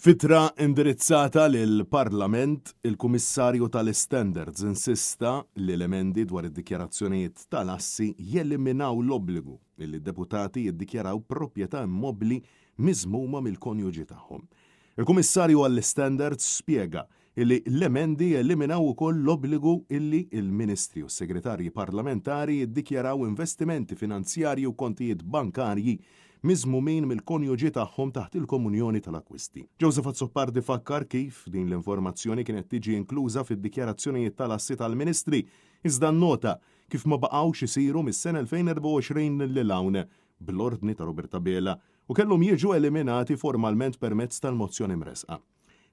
Fitra indirizzata lill-Parlament, il-Kummissarju tal-Standards insista li l-emendi dwar id-dikjarazzjonijiet tal-assi jeliminaw l-obbligu li d-deputati jiddikjaraw proprjetà immobbli miżmuma mill-konjuġi tagħhom. Il-Kummissarju għall-Standards spjega li l-emendi jeliminaw ukoll l-obbligu illi il-Ministri u s-Segretarji Parlamentari jiddikjaraw investimenti finanzjarji u kontijiet bankarji miżmumin mill-konjuġi tagħhom taħt il-komunjoni tal-akkwisti. Joseph Azzopardi fakkar kif din l-informazzjoni kienet tiġi inkluża fid-dikjarazzjonijiet tal-assi tal-Ministri, iżda nnota kif ma baqgħux isiru mis-sena 2024 lil hawn bl-ordni ta' Roberta Bela u kellhom jiġu eliminati formalment permezz tal-mozzjoni mresqa.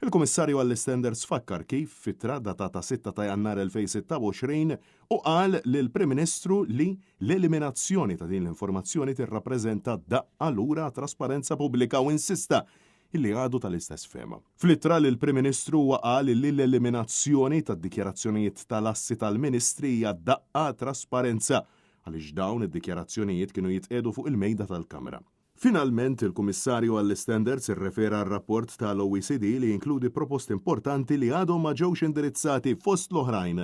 Il-Kummissarju għall-Standards fakkar kif fitra datata 6 ta' Jannar 2026 u qal lill-Prim Ministru li l-eliminazzjoni ta' din l-informazzjoni tirrappreżenta daqqa lura trasparenza pubblika u insista illi għadu tal-istess fema. Fl-ittra lill-Prim Ministru qal li l-eliminazzjoni tad-dikjarazzjonijiet tal-assi tal-Ministri hija daqqa trasparenza għaliex dawn id-dikjarazzjonijiet kienu jitqiegħdu fuq il-mejda tal-Kamra. Finalment, il-Kummissarju għall-Standards irrefera r-rapport tal-OECD li jinkludi proposti importanti li għadhom ma ġewx indirizzati fost l-oħrajn.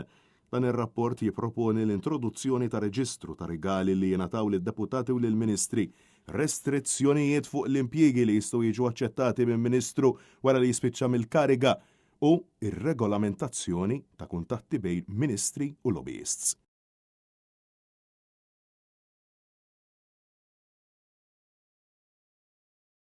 Dan ir-rapport jipproponi l-introduzzjoni ta' reġistru ta' rigali li jingħataw lid-deputati u lill-Ministri, restrizzjonijiet fuq l-impjiegi li jistgħu jiġu aċċettati minn Ministru wara li jispiċċa mill-kariga u ir-regolamentazzjoni ta' kuntatti bejn Ministri u lobbyists.